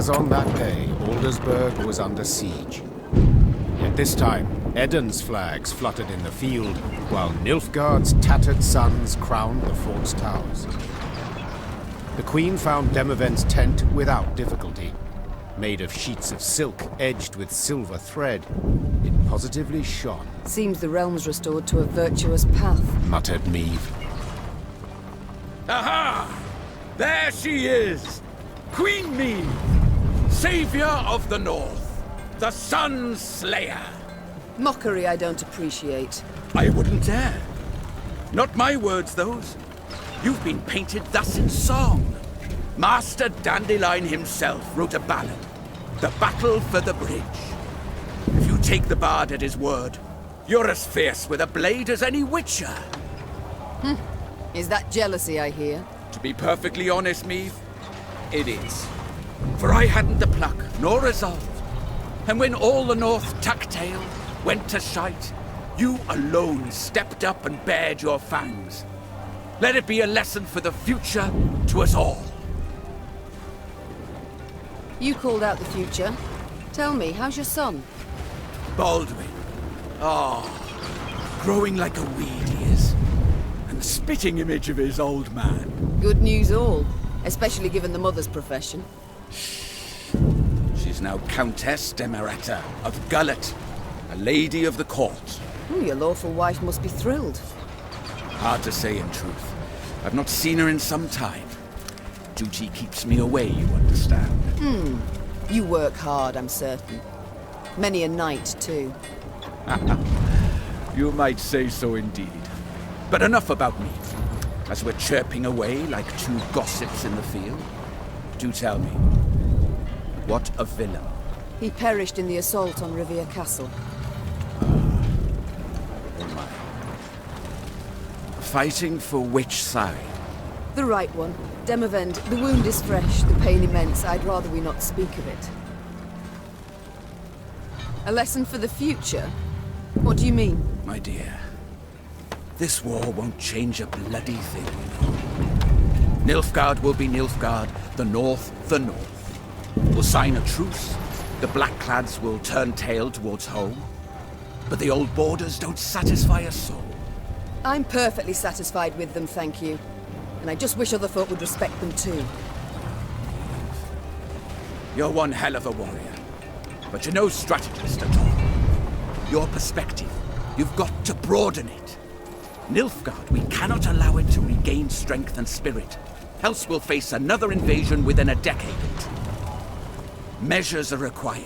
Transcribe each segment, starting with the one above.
As on that day, Aldersburg was under siege. Yet this time, Eden's flags fluttered in the field, while Nilfgaard's tattered sons crowned the fort's towers. The Queen found Demavend's tent without difficulty. Made of sheets of silk edged with silver thread, it positively shone. Seems the realm's restored to a virtuous path, muttered Meve. Aha! There she is! Queen Meve, savior of the North, the Sun Slayer. Mockery I don't appreciate. I wouldn't dare. Not my words, those. You've been painted thus in song. Master Dandelion himself wrote a ballad, The Battle for the Bridge. If you take the bard at his word, you're as fierce with a blade as any witcher. Is that jealousy I hear? To be perfectly honest, Meve, it is. For I hadn't the pluck, nor resolve. And when all the North tucked tail, went to shite, you alone stepped up and bared your fangs. Let it be a lesson for the future to us all. You called out the future. Tell me, how's your son? Baldwin. Growing like a weed he is. And the spitting image of his old man. Good news all, especially given the mother's profession. She's now Countess Demeretta of Gullet, a lady of the court. Your lawful wife must be thrilled. Hard to say in truth. I've not seen her in some time. Duty keeps me away, you understand. You work hard, I'm certain. Many a night, too. You might say so indeed. But enough about me. As we're chirping away like two gossips in the field, do tell me, what a villain. He perished in the assault on Rivia Castle. Oh my. Fighting for which side? The right one. Demavend, the wound is fresh, the pain immense. I'd rather we not speak of it. A lesson for the future? What do you mean? My dear, this war won't change a bloody thing, you know. Nilfgaard will be Nilfgaard, the North, the North. We'll sign a truce, the Blackclads will turn tail towards home. But the old borders don't satisfy a soul. I'm perfectly satisfied with them, thank you. And I just wish other folk would respect them too. You're one hell of a warrior, but you're no strategist at all. Your perspective, you've got to broaden it. Nilfgaard, we cannot allow it to regain strength and spirit, else we'll face another invasion within a decade or two. Measures are required.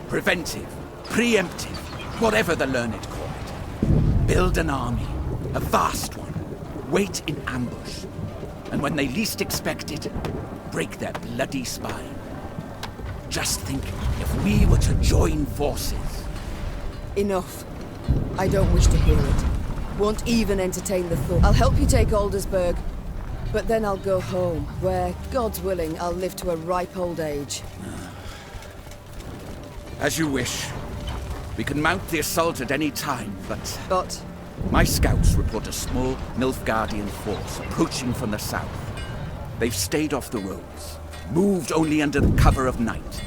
Preventive, preemptive, whatever the learned call it. Build an army, a vast one. Wait in ambush, and when they least expect it, break their bloody spine. Just think if we were to join forces. Enough. I don't wish to hear it. Won't even entertain the thought. I'll help you take Aldersburg, but then I'll go home, where, God's willing, I'll live to a ripe old age. As you wish. We can mount the assault at any time, But? My scouts report a small Nilfgaardian force approaching from the south. They've stayed off the roads, moved only under the cover of night,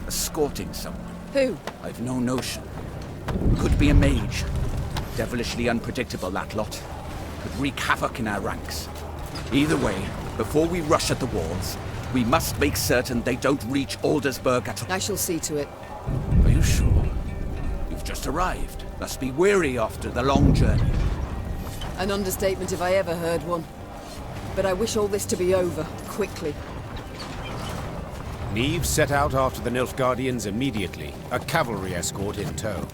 escorting someone. Who? I've no notion. Could be a mage. Devilishly unpredictable, that lot. Could wreak havoc in our ranks. Either way, before we rush at the walls, we must make certain they don't reach Aldersburg at all. I shall see to it. Are you sure? You've just arrived. Must be weary after the long journey. An understatement if I ever heard one. But I wish all this to be over, quickly. Meve set out after the Nilfgaardians immediately, a cavalry escort in tow.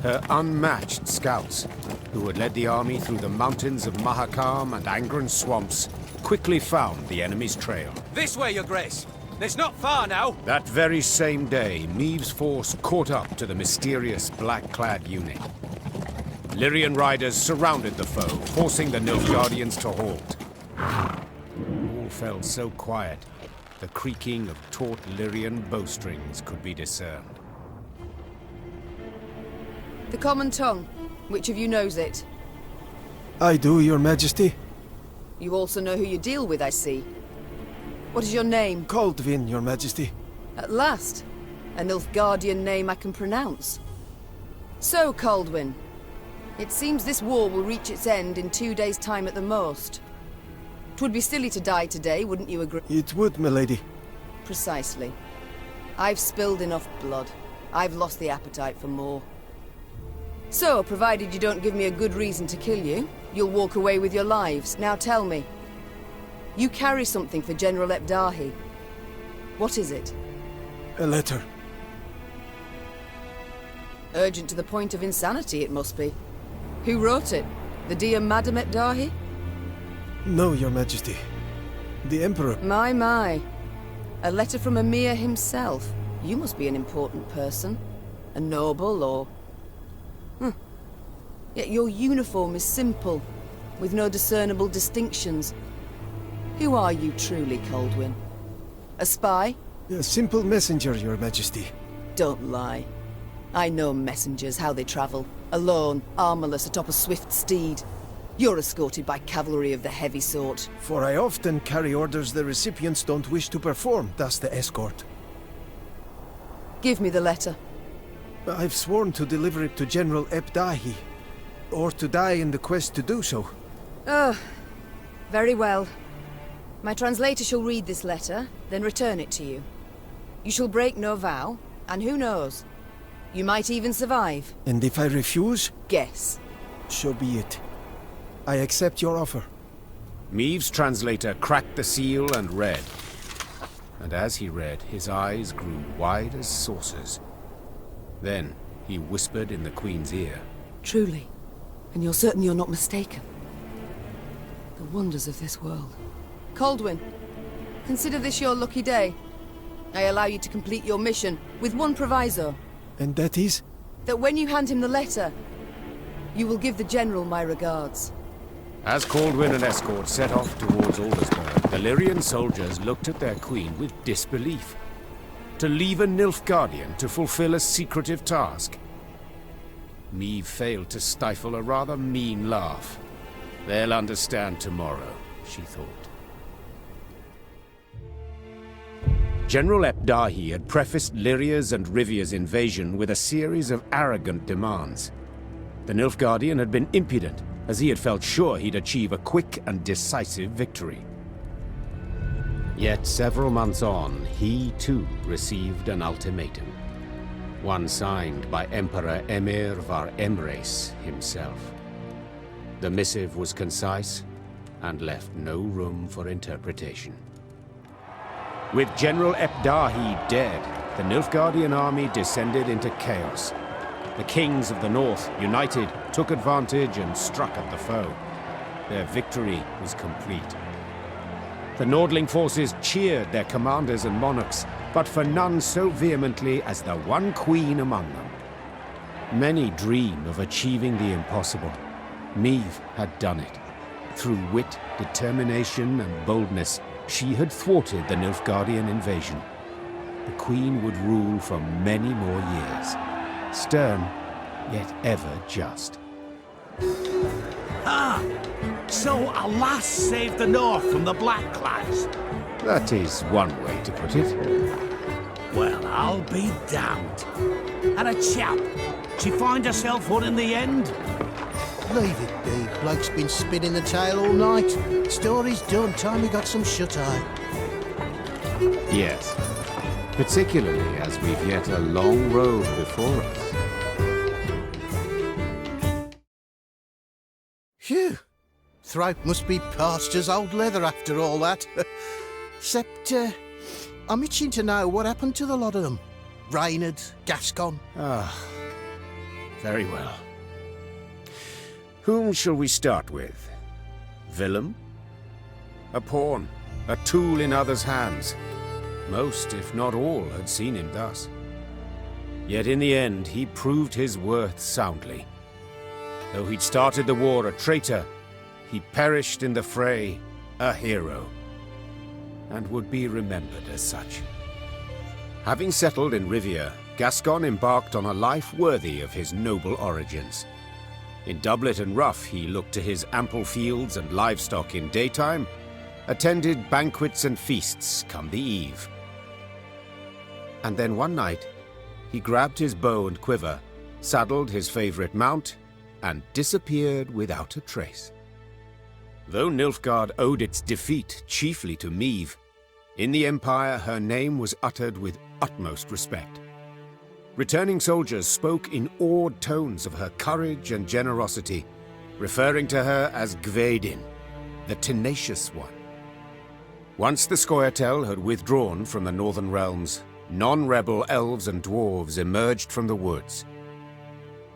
Her unmatched scouts, who had led the army through the mountains of Mahakam and Angren swamps, quickly found the enemy's trail. This way, Your Grace. It's not far now. That very same day, Meve's force caught up to the mysterious black-clad unit. Lyrian riders surrounded the foe, forcing the Nilfgaardians to halt. All felt so quiet, the creaking of taut Lyrian bowstrings could be discerned. The common tongue. Which of you knows it? I do, Your Majesty. You also know who you deal with, I see. What is your name? Kaldvin, Your Majesty. At last, a Nilfgaardian name I can pronounce. So, Kaldwin, it seems this war will reach its end in 2 days' time at the most. 'Twould be silly to die today, wouldn't you agree? It would, milady. Precisely. I've spilled enough blood. I've lost the appetite for more. So, provided you don't give me a good reason to kill you, you'll walk away with your lives. Now tell me. You carry something for General Ebdahi. What is it? A letter. Urgent to the point of insanity, it must be. Who wrote it? The dear Madam Ebdahi? No, Your Majesty. The Emperor. My. A letter from Emir himself. You must be an important person. A noble, or... Yet your uniform is simple, with no discernible distinctions. Who are you truly, Kaldwin? A spy? A simple messenger, Your Majesty. Don't lie. I know messengers, how they travel. Alone, armorless, atop a swift steed. You're escorted by cavalry of the heavy sort. For I often carry orders the recipients don't wish to perform, thus the escort. Give me the letter. I've sworn to deliver it to General Ebdahi, or to die in the quest to do so. Oh, very well. My translator shall read this letter, then return it to you. You shall break no vow, and who knows? You might even survive. And if I refuse? Guess. So be it. I accept your offer. Meave's translator cracked the seal and read. And as he read, his eyes grew wide as saucers. Then he whispered in the Queen's ear. Truly. And you're certain you're not mistaken. The wonders of this world. Kaldwin, consider this your lucky day. I allow you to complete your mission, with one proviso. And that is? That when you hand him the letter, you will give the General my regards. As Kaldwin and escort set off towards Aldersburg, the Lyrian soldiers looked at their queen with disbelief. To leave a Nilfgaardian to fulfill a secretive task. Meave failed to stifle a rather mean laugh. They'll understand tomorrow, she thought. General Ebdahi had prefaced Lyria's and Rivia's invasion with a series of arrogant demands. The Nilfgaardian had been impudent, as he had felt sure he'd achieve a quick and decisive victory. Yet several months on, he too received an ultimatum. One signed by Emperor Emir var Emreis himself. The missive was concise and left no room for interpretation. With General Ebdahi dead, the Nilfgaardian army descended into chaos. The kings of the north, united, took advantage and struck at the foe. Their victory was complete. The Nordling forces cheered their commanders and monarchs, but for none so vehemently as the one queen among them. Many dream of achieving the impossible. Meave had done it. Through wit, determination, and boldness, she had thwarted the Nilfgaardian invasion. The queen would rule for many more years. Stern, yet ever just. So a lass saved the North from the Blackclads? That is one way to put it. Well, I'll be damned. And a chap, she find herself one in the end? Leave it be. Bloke's been spinning the tale all night. Story's done. Time we got some shut-eye. Yes. Particularly as we've yet a long road before us. Phew. Throat must be parched as old leather after all that. Except, I'm itching to know what happened to the lot of them. Reynard, Gascon. Very well. Whom shall we start with? Willem? A pawn, a tool in others' hands. Most, if not all, had seen him thus. Yet in the end, he proved his worth soundly. Though he'd started the war a traitor, he perished in the fray a hero, and would be remembered as such. Having settled in Rivia, Gascon embarked on a life worthy of his noble origins. In doublet and ruff, he looked to his ample fields and livestock in daytime, attended banquets and feasts come the eve. And then one night, he grabbed his bow and quiver, saddled his favorite mount, and disappeared without a trace. Though Nilfgaard owed its defeat chiefly to Meve, in the Empire her name was uttered with utmost respect. Returning soldiers spoke in awed tones of her courage and generosity, referring to her as Gvedin, the tenacious one. Once the Scoia'tael had withdrawn from the northern realms, non-rebel elves and dwarves emerged from the woods.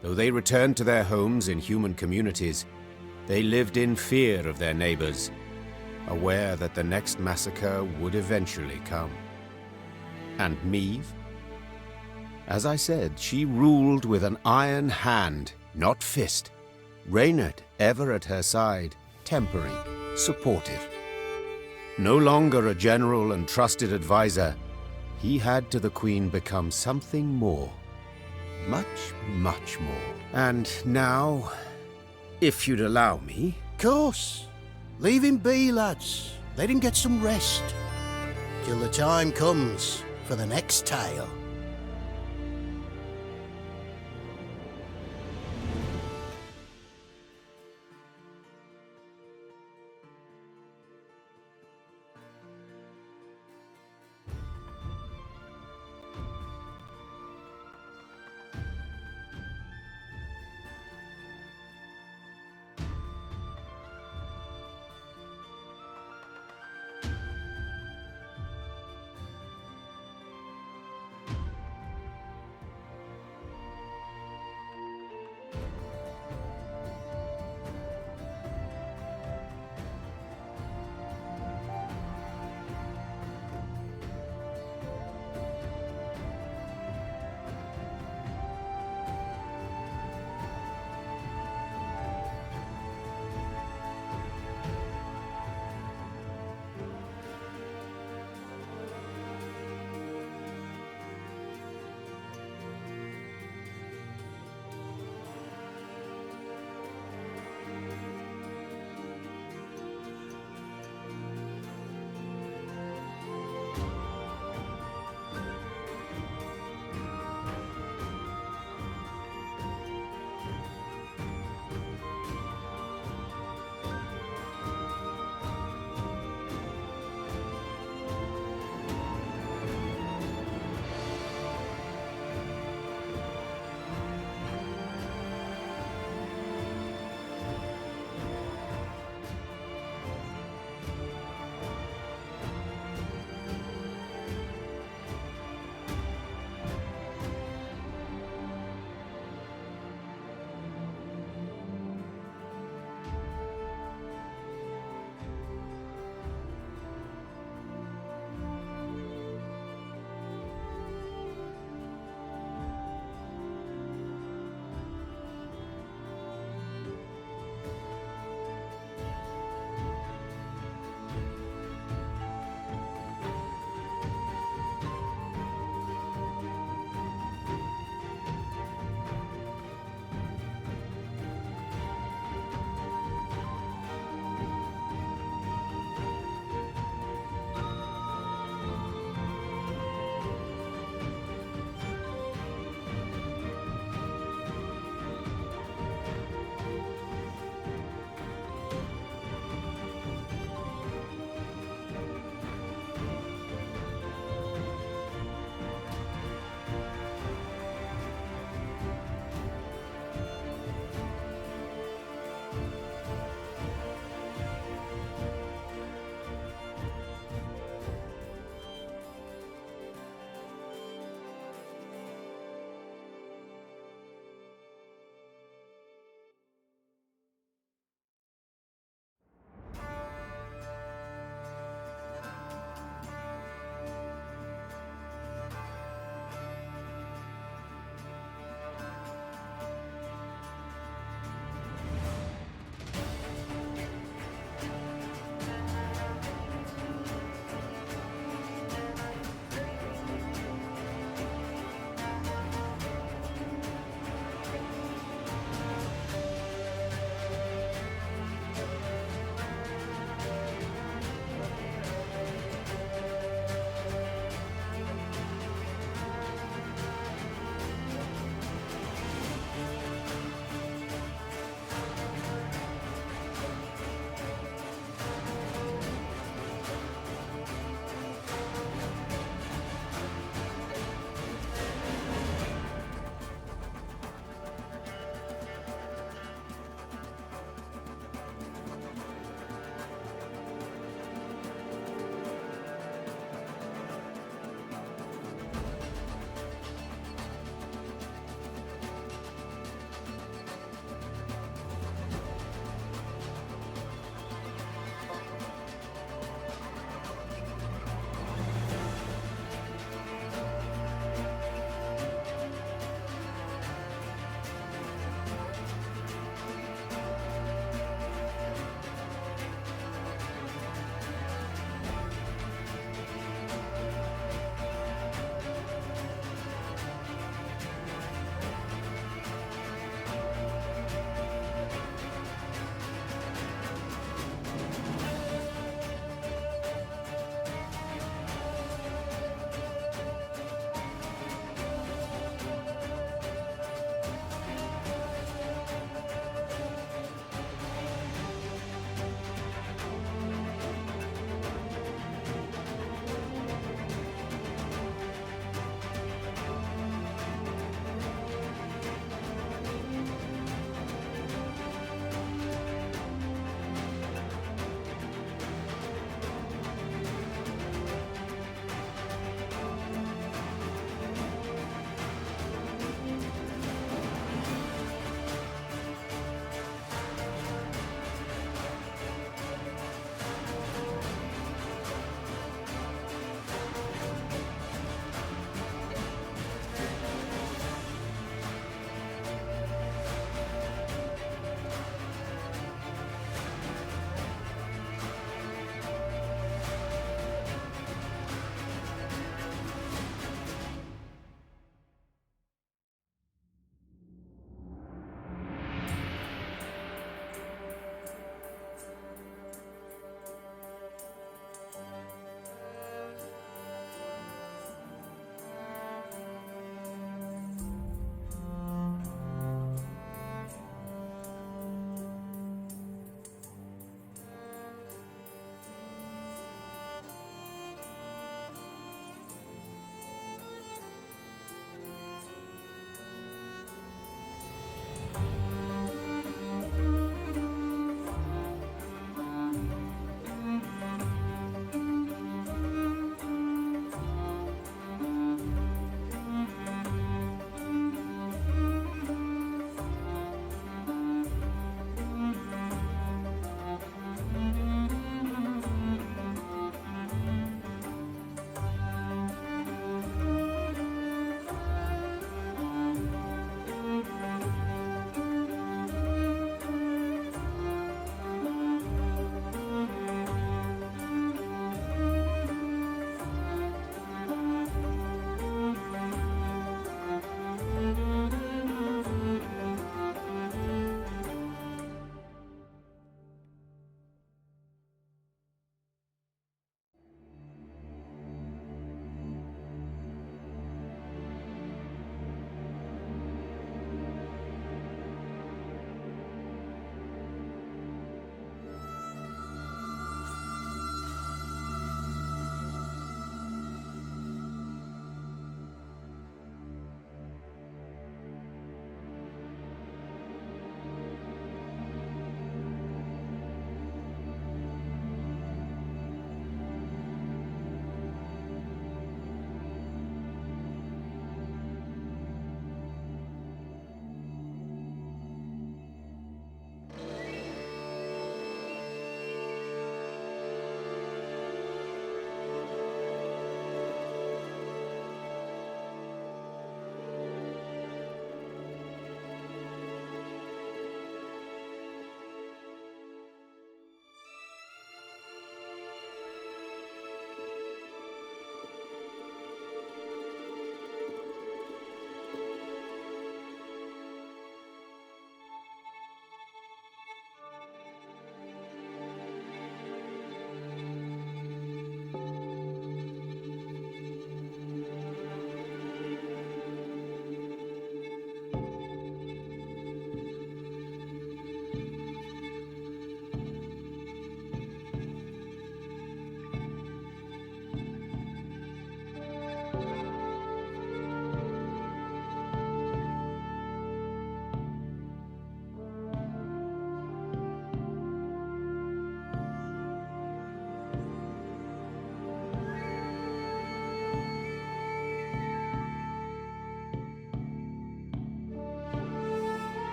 Though they returned to their homes in human communities, they lived in fear of their neighbors, aware that the next massacre would eventually come. And Meve? As I said, she ruled with an iron hand, not fist, Reynard ever at her side, tempering, supportive. No longer a general and trusted advisor, he had to the Queen become something more. Much, much more. And now, if you'd allow me... Course. Leave him be, lads. Let him get some rest. Till the time comes for the next tale.